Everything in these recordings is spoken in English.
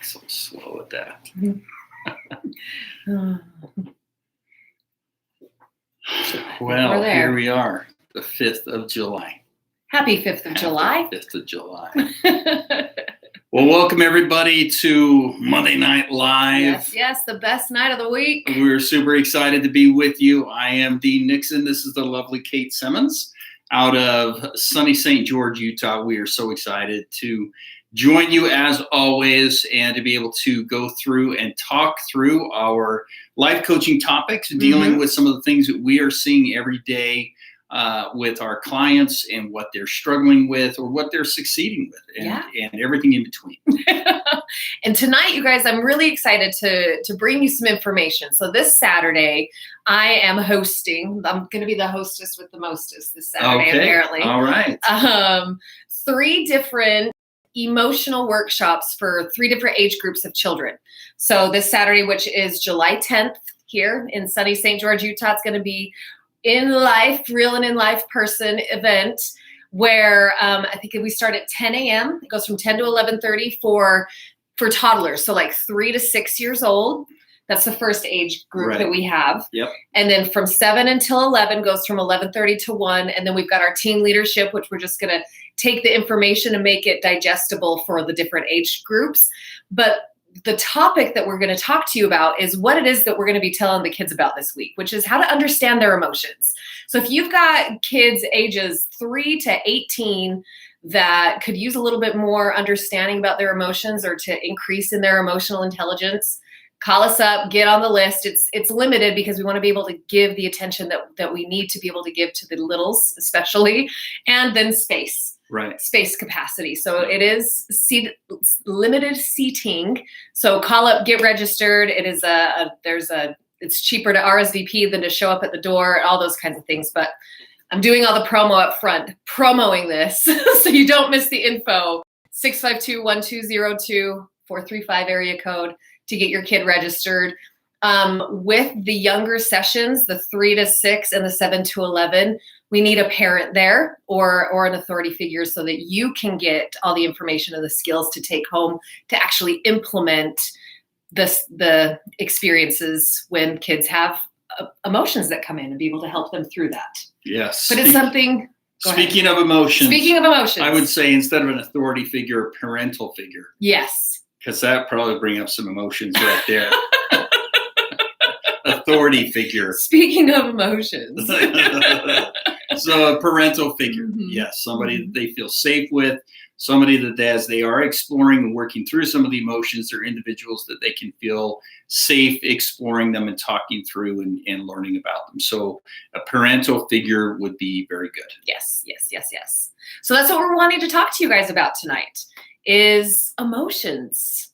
So slow at that. Well, here we are, the 5th of July. Happy 5th of July. 5th of July. Well, welcome everybody to Monday Night Live. Yes, the best night of the week. We're super excited to be with you. I am Dean Nixon. This is the lovely Kate Simmons out of sunny St. George, Utah. We are so excited to join you as always and to be able to go through and talk through our life coaching topics, dealing with some of the things that we are seeing every day with our clients and what they're struggling with or what they're succeeding with and everything in between. And tonight, you guys, I'm really excited to bring you some information. So this Saturday, I am hosting. I'm going to be the hostess with the mostest this Saturday, apparently. All right. 3 different emotional workshops for 3 different age groups of children. So this Saturday, which is July 10th here in sunny St. George, Utah, it's going to be real and in life person event where I think we start at 10 a.m. It goes from 10 to 11:30 for toddlers. So like 3 to 6 years old. That's the first age group that we have. Yep. And then from 7 until 11 goes from 11:30 to 1. And then we've got our teen leadership, which we're just going to take the information and make it digestible for the different age groups. But the topic that we're going to talk to you about is what it is that we're going to be telling the kids about this week, which is how to understand their emotions. So if you've got kids ages 3 to 18 that could use a little bit more understanding about their emotions or to increase in their emotional intelligence, call us up, get on the list. It's limited because we want to be able to give the attention that we need to be able to give to the littles especially, and then space. Right. Space capacity. So it is limited seating. So call up, get registered. It is it's cheaper to RSVP than to show up at the door, all those kinds of things. But I'm doing all the promo up front, promoting this so you don't miss the info. 652-1202-435 area code to get your kid registered. With the younger sessions, the 3 to 6 and the 7 to 11, we need a parent there or an authority figure so that you can get all the information and the skills to take home to actually implement the experiences when kids have emotions that come in and be able to help them through that. Yes. But it's something. Speaking of emotions. I would say instead of an authority figure, a parental figure. Yes. Because that probably bring up some emotions right there. Authority figure. Speaking of emotions. So a parental figure, yes, somebody that they feel safe with, somebody that as they are exploring and working through some of the emotions, they're individuals that they can feel safe exploring them and talking through and learning about them. So a parental figure would be very good. Yes. So that's what we're wanting to talk to you guys about tonight is emotions.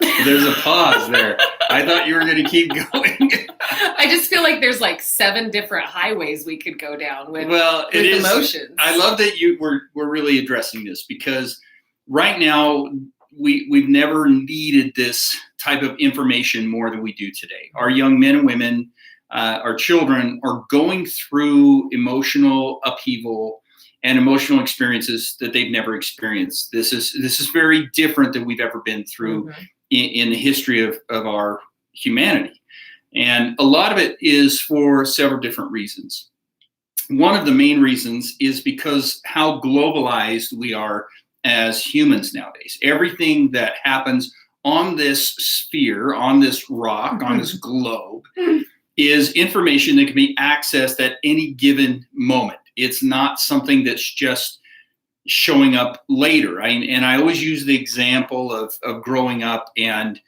There's a pause there. I thought you were going to keep going. I just feel like there's like 7 different highways we could go down with emotions. I love that we're really addressing this because right now we've never needed this type of information more than we do today. Our young men and women, our children are going through emotional upheaval and emotional experiences that they've never experienced. This is very different than we've ever been through in the history of our humanity. And a lot of it is for several different reasons. One of the main reasons is because how globalized we are as humans nowadays. Everything that happens on this sphere, on this rock, on this globe, is information that can be accessed at any given moment. It's not something that's just showing up later. And I always use the example of growing up and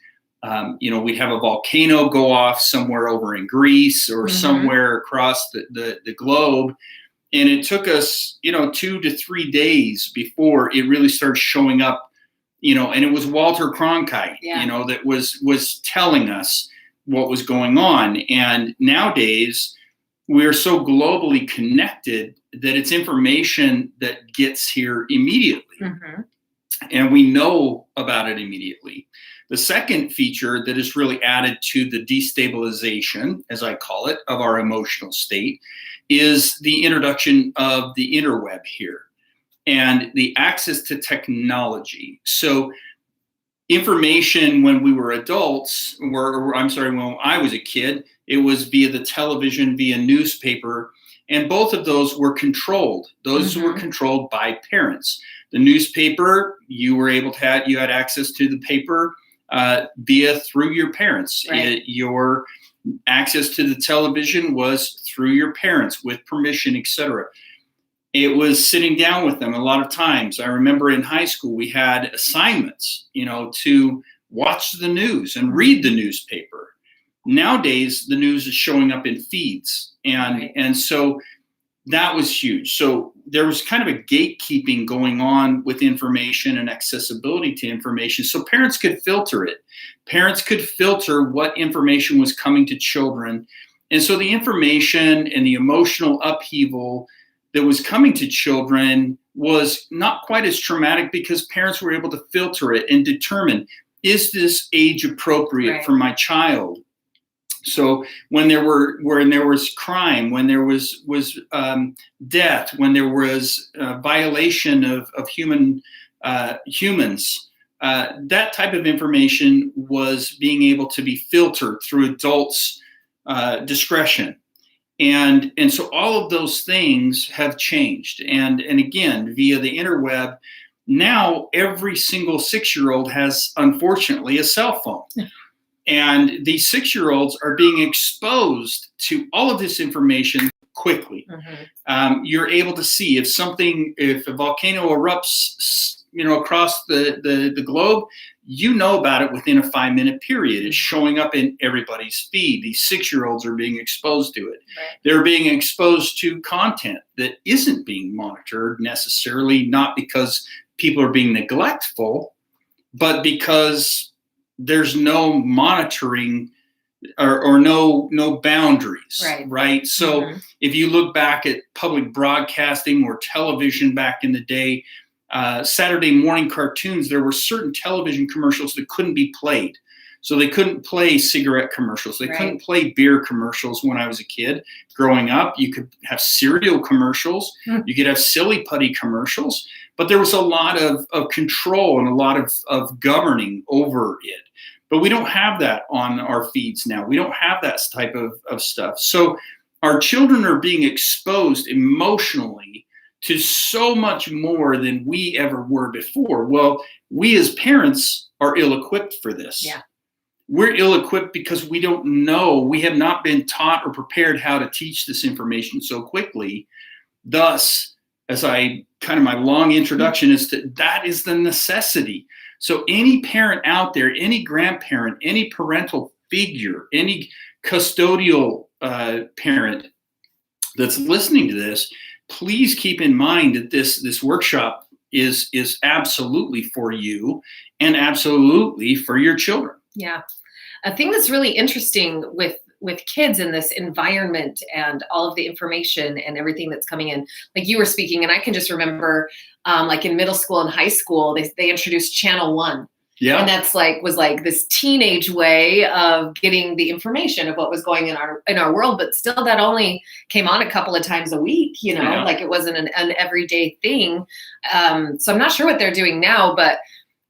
we'd have a volcano go off somewhere over in Greece or somewhere across the globe. And it took us, 2 to 3 days before it really started showing up, and it was Walter Cronkite, that was telling us what was going on. And nowadays we're so globally connected that it's information that gets here immediately. And we know about it immediately. The second feature that is really added to the destabilization, as I call it, of our emotional state is the introduction of the interweb here and the access to technology. So Information when we were adults, or I'm sorry, when I was a kid, it was via the television, via newspaper, and both of those were controlled. Those were controlled by parents. The newspaper, you had access to the paper through your parents. Right. Your access to the television was through your parents with permission, etc. It was sitting down with them a lot of times. I remember in high school, we had assignments, to watch the news and read the newspaper. Nowadays, the news is showing up in feeds. And so that was huge. So there was kind of a gatekeeping going on with information and accessibility to information. So parents could filter it. Parents could filter what information was coming to children. And so the information and the emotional upheaval that was coming to children was not quite as traumatic because parents were able to filter it and determine, is this age appropriate for my child? So when there was crime, when there was death, when there was violation of humans, that type of information was being able to be filtered through adults' discretion. And so all of those things have changed. And again, via the interweb, now every single 6-year-old has, unfortunately, a cell phone. And these 6-year-olds are being exposed to all of this information quickly. You're able to see if a volcano erupts, across the globe, about it within a 5-minute period. It's showing up in everybody's feed. These 6-year-olds are being exposed to it. Right. They're being exposed to content that isn't being monitored necessarily, not because people are being neglectful, but because there's no monitoring or no boundaries, right? So if you look back at public broadcasting or television back in the day, Saturday morning cartoons, there were certain television commercials that couldn't be played. So they couldn't play cigarette commercials. They couldn't play beer commercials when I was a kid. Growing up, you could have cereal commercials. You could have silly putty commercials. But there was a lot of control and a lot of governing over it. But we don't have that on our feeds now. We don't have that type of stuff. So our children are being exposed emotionally to so much more than we ever were before. Well, we as parents are ill-equipped for this. Yeah. We're ill-equipped because we don't know, we have not been taught or prepared how to teach this information so quickly. Thus, my long introduction is that is the necessity. So any parent out there, any grandparent, any parental figure, any custodial parent that's listening to this, please keep in mind that this workshop is absolutely for you and absolutely for your children. Yeah. A thing that's really interesting with kids in this environment and all of the information and everything that's coming in, like you were speaking, and I can just remember like in middle school and high school, they introduced Channel 1. Yeah. And that's was this teenage way of getting the information of what was going in our world, but still that only came on a couple of times a week, like it wasn't an everyday thing. So I'm not sure what they're doing now, but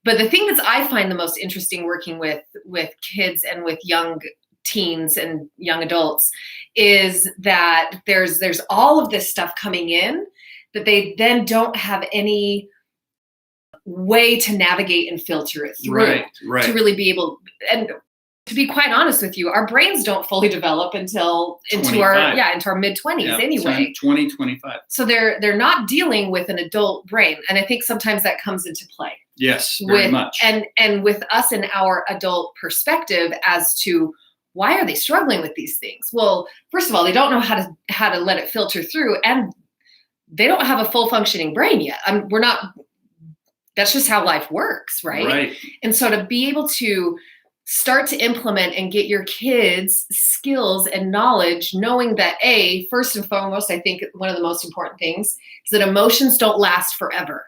the thing that I find the most interesting working with kids and with young teens and young adults is that there's all of this stuff coming in that they then don't have any way to navigate and filter it through to really be able. And to be quite honest with you, our brains don't fully develop into our mid-20s anyway. 25. So they're not dealing with an adult brain, and I think sometimes that comes into play. Yes, very much. And with us in our adult perspective as to why are they struggling with these things? Well, first of all, they don't know how to let it filter through, and they don't have a full functioning brain yet. That's just how life works, right? Right. And so to be able to start to implement and get your kids skills and knowledge, knowing that first and foremost, I think one of the most important things is that emotions don't last forever.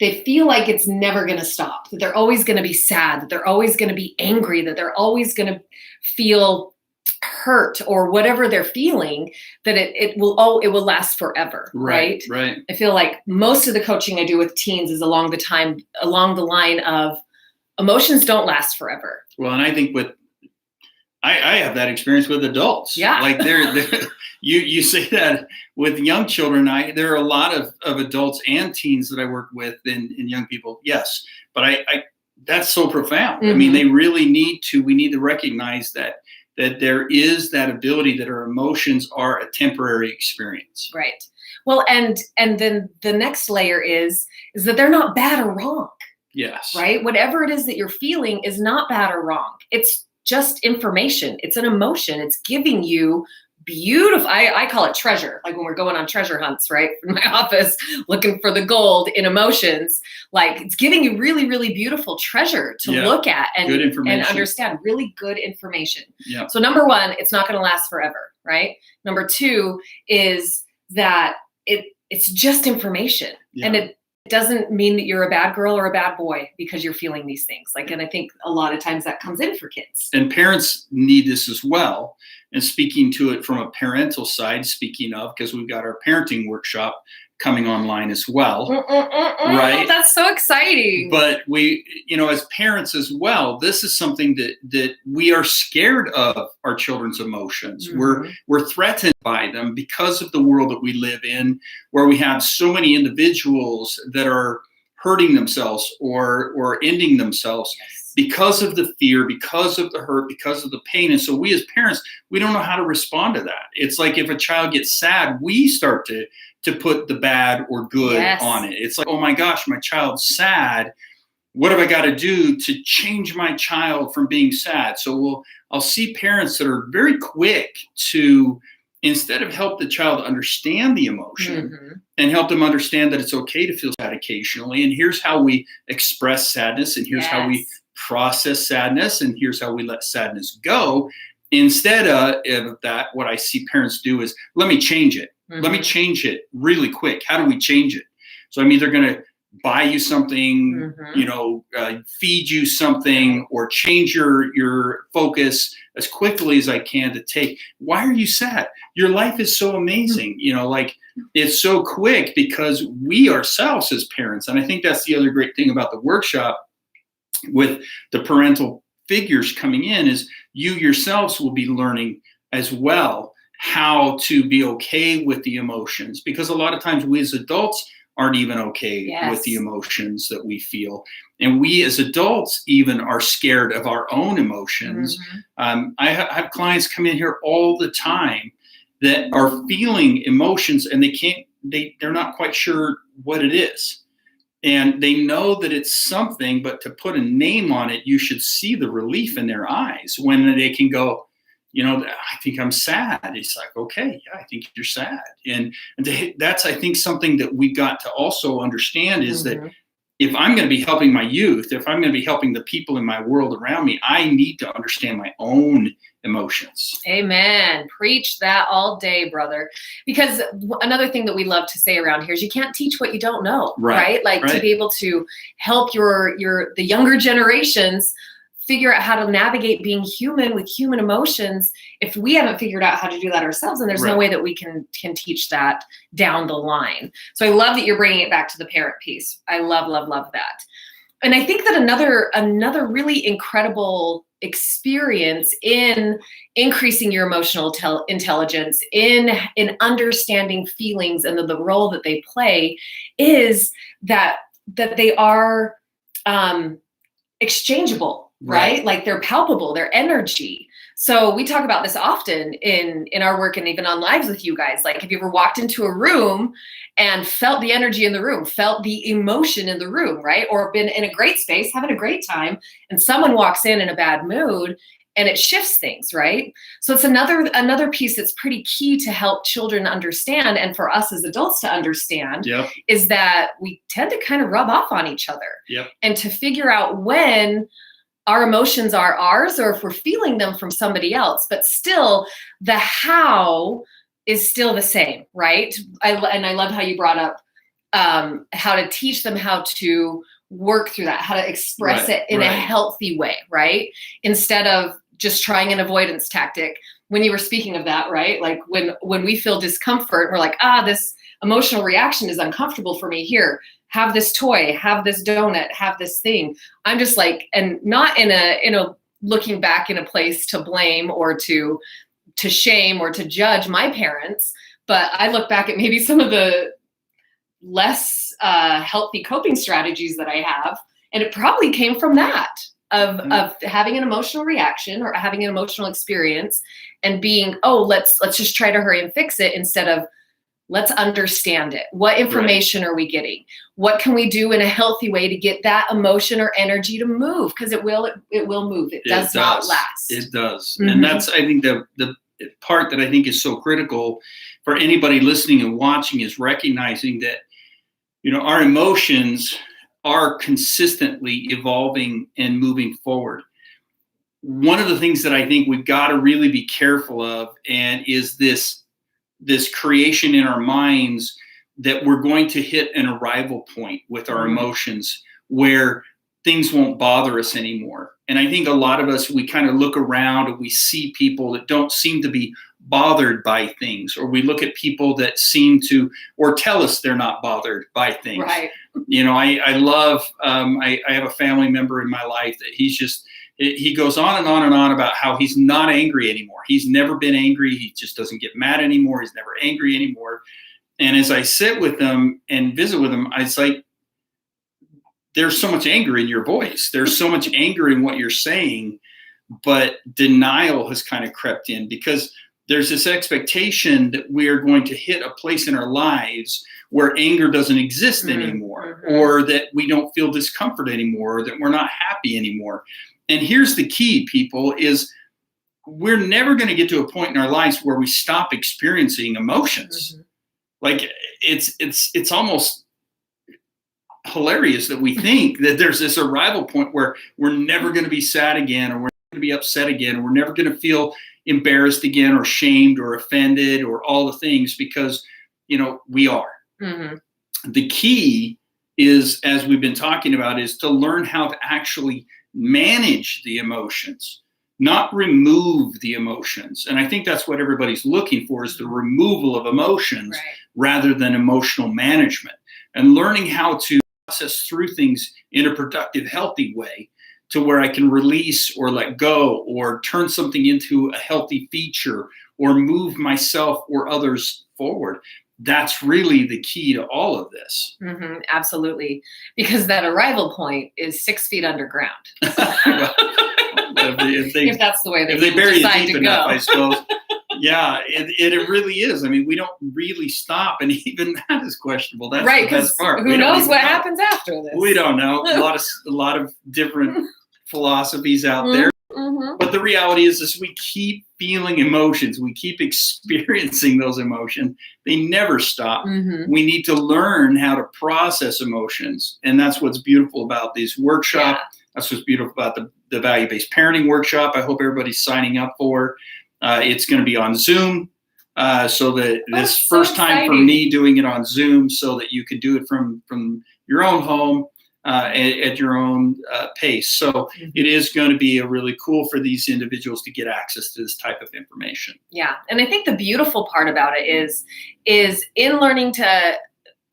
They feel like it's never going to stop, that they're always going to be sad, that they're always going to be angry, that they're always going to feel hurt or whatever they're feeling, that it will last forever. Right. I feel like most of the coaching I do with teens is along the line of, emotions don't last forever. Well, and I think I have that experience with adults. Yeah. Like you say that with young children. There are a lot of adults and teens that I work with and young people. Yes. But I that's so profound. I mean, we need to recognize that there is that ability that our emotions are a temporary experience. Right. Well, and then the next layer is that they're not bad or wrong. Yes. Right. Whatever it is that you're feeling is not bad or wrong. It's just information. It's an emotion. It's giving you beautiful, I call it treasure. Like when we're going on treasure hunts, right? In my office, looking for the gold in emotions, like it's giving you really, really beautiful treasure to look at and understand. Really good information. Yeah. So number one, it's not going to last forever, right? Number two is that it's just information. Yeah. And it doesn't mean that you're a bad girl or a bad boy because you're feeling these things. Like, and I think a lot of times that comes in for kids. And parents need this as well. And speaking to it from a parental side, speaking of, because we've got our parenting workshop coming online as well. Right? That's so exciting. But we, as parents as well, this is something that we are scared of our children's emotions. We're threatened by them because of the world that we live in, where we have so many individuals that are hurting themselves or ending themselves. Yes. Because of the fear, because of the hurt, because of the pain. And so we as parents, we don't know how to respond to that. It's like if a child gets sad, we start to put the bad or good on it. It's like, oh my gosh, my child's sad. What have I got to do to change my child from being sad? So I'll see parents that are very quick to, instead of help the child understand the emotion and help them understand that it's okay to feel sad occasionally. And here's how we express sadness. And here's how we process sadness. And here's how we let sadness go. Instead of that, what I see parents do is, let me change it. Let me change it really quick. How do we change it? So I'm either going to buy you something, feed you something, or change your focus as quickly as I can to take. Why are you sad? Your life is so amazing. It's so quick because we ourselves as parents, and I think that's the other great thing about the workshop with the parental figures coming in, is you yourselves will be learning as well how to be okay with the emotions, because a lot of times we as adults aren't even okay with the emotions that we feel. And we as adults even are scared of our own emotions. I have clients come in here all the time that are feeling emotions and they're not quite sure what it is. And they know that it's something, but to put a name on it, you should see the relief in their eyes when they can go, I think I'm sad. It's like, okay, yeah, I think you're sad. And that's, I think, something that we got to also understand is that if I'm going to be helping my youth, if I'm going to be helping the people in my world around me, I need to understand my own emotions. Amen. Preach that all day, brother. Because another thing that we love to say around here is you can't teach what you don't know, right? To be able to help the younger generations figure out how to navigate being human with human emotions. If we haven't figured out how to do that ourselves, then there's no way that we can teach that down the line. So I love that you're bringing it back to the parent piece. I love, love, love that. And I think that another really incredible experience in increasing your emotional intelligence, in understanding feelings and the role that they play, is that they are exchangeable. Right? Like they're palpable, their energy. So we talk about this often in our work and even on lives with you guys. Like, have you ever walked into a room and felt the energy in the room, felt the emotion in the room, right? Or been in a great space, having a great time, and someone walks in a bad mood and it shifts things, right? So it's another piece that's pretty key to help children understand, and for us as adults to understand, is that we tend to kind of rub off on each other. And to figure out when our emotions are ours or if we're feeling them from somebody else, but still the how is still the same, right? I love how you brought up how to teach them how to work through that, how to express it in a healthy way, right? Instead of just trying an avoidance tactic. When you were speaking of that, right? Like when we feel discomfort, we're like, this emotional reaction is uncomfortable for me here. have this toy, have this donut, have this thing. I'm just like, and not in a looking back in a place to blame or to shame or to judge my parents, but I look back at maybe some of the less healthy coping strategies that I have, and it probably came from that of having an emotional reaction or having an emotional experience and being, oh, let's just try to hurry and fix it, instead of let's understand it. What information are we getting? What can we do in a healthy way to get that emotion or energy to move? Because it will move. It does not last. It does. And that's, I think, the part that I think is so critical for anybody listening and watching, is recognizing that, our emotions are consistently evolving and moving forward. One of the things that I think we've got to really be careful of, and is this creation in our minds that we're going to hit an arrival point with our emotions where things won't bother us anymore. And I think a lot of us, we kind of look around and we see people that don't seem to be bothered by things, or we look at people that seem to, or tell us they're not bothered by things. Right. I love, I have a family member in my life that he goes on and on and on about how he's not angry anymore. He's never been angry. He just doesn't get mad anymore. He's never angry anymore. And as I sit with him and visit with him, it's like, there's so much anger in your voice. There's so much anger in what you're saying, but denial has kind of crept in, because there's this expectation that we are going to hit a place in our lives where anger doesn't exist anymore, or that we don't feel discomfort anymore, or that we're not happy anymore. And here's the key, people, is we're never going to get to a point in our lives where we stop experiencing emotions. Like it's almost hilarious that we think that there's this arrival point where we're never going to be sad again, or we're never going to be upset again, or we're never going to feel embarrassed again, or shamed, or offended, or all the things, because we are. The key is, as we've been talking about, is to learn how to actually manage the emotions, not remove the emotions. And I think that's what everybody's looking for, is the removal of emotions rather than emotional management, and learning how to process through things in a productive, healthy way, to where I can release or let go, or turn something into a healthy feature, or move myself or others forward. That's really the key to all of this. Absolutely. Because that arrival point is 6 feet underground. Well, if that's the way they bury it deep enough, I suppose. Yeah, it really is. I mean, we don't really stop, and even that is questionable. That's the best part. Who knows what happens after this? We don't know. A lot of different philosophies out there. But the reality is we keep feeling emotions. We keep experiencing those emotions. They never stop. We need to learn how to process emotions. And that's what's beautiful about these workshops. That's what's beautiful about the value-based parenting workshop. I hope everybody's signing up for. It's going to be on Zoom. So that this first time for me doing it on Zoom, so that you can do it from your own home. At your own pace. So it is going to be really cool for these individuals to get access to this type of information. Yeah. And I think the beautiful part about it is in learning to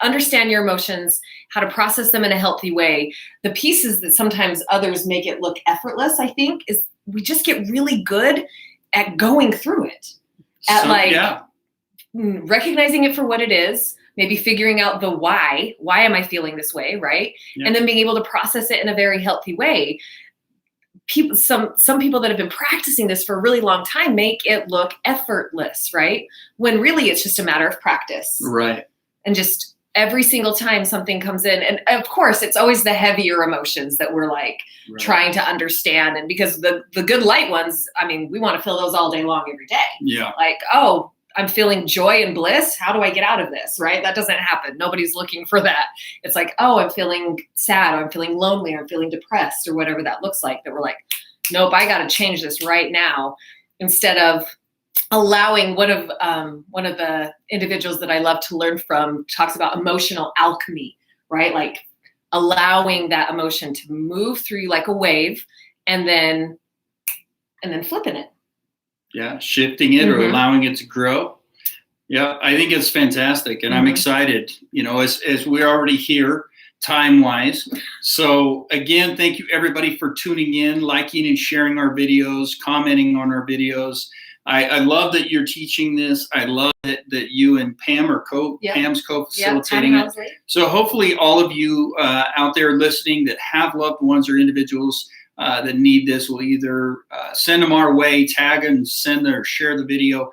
understand your emotions, how to process them in a healthy way, the pieces that sometimes others make it look effortless, I think, is we just get really good at going through it, recognizing it for what it is, maybe figuring out the why am I feeling this way, right? Yeah. And then being able to process it in a very healthy way. Some people that have been practicing this for a really long time make it look effortless, right? When really it's just a matter of practice. Right. And just every single time something comes in, and of course it's always the heavier emotions that we're trying to understand. And because the good light ones, I mean, we want to feel those all day long every day. Yeah. I'm feeling joy and bliss. How do I get out of this? Right? That doesn't happen. Nobody's looking for that. It's like, I'm feeling sad, or I'm feeling lonely, or I'm feeling depressed, or whatever that looks like, that we're like, nope, I got to change this right now. Instead of allowing, one of the individuals that I love to learn from talks about emotional alchemy, right? Like allowing that emotion to move through you like a wave, and then flipping it. Yeah, shifting it or allowing it to grow. Yeah, I think it's fantastic, and I'm excited. As we're already here, time-wise. So again, thank you everybody for tuning in, liking and sharing our videos, commenting on our videos. I love that you're teaching this. I love that you and Pam are Pam's co-facilitating it. So hopefully all of you out there listening that have loved ones or individuals that need this will either send them our way, tag and send or share the video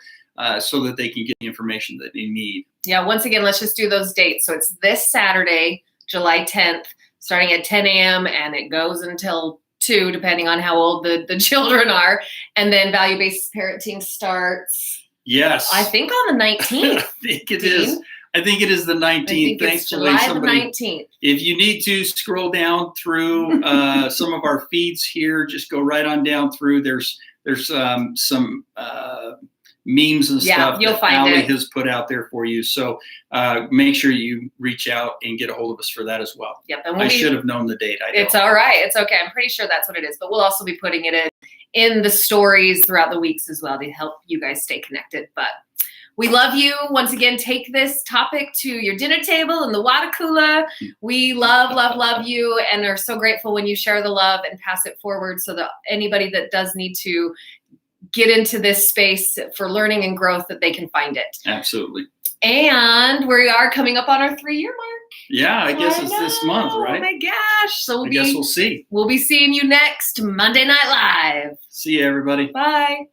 so that they can get the information that they need. Yeah, once again, let's just do those dates. So it's this Saturday, July 10th, starting at 10 a.m. and it goes until 2, depending on how old the children are. And then value-based parenting starts. Yes. I think on the 19th. I think it is. I think it is the 19th. I think it's July the 19th. If you need to scroll down through some of our feeds here, just go right on down through. There's some memes and stuff you'll that find Allie it. has put out there for you. So make sure you reach out and get a hold of us for that as well. Yep. And I should have known the date. It's all right. It's okay. I'm pretty sure that's what it is. But we'll also be putting it in the stories throughout the weeks as well to help you guys stay connected. But we love you. Once again, take this topic to your dinner table and the water cooler. We love, love, love you and are so grateful when you share the love and pass it forward so that anybody that does need to get into this space for learning and growth, that they can find it. Absolutely. And we are coming up on our 3-year mark. Yeah, I guess it's this month, right? Oh my gosh. So I guess we'll see. We'll be seeing you next Monday Night Live. See you, everybody. Bye.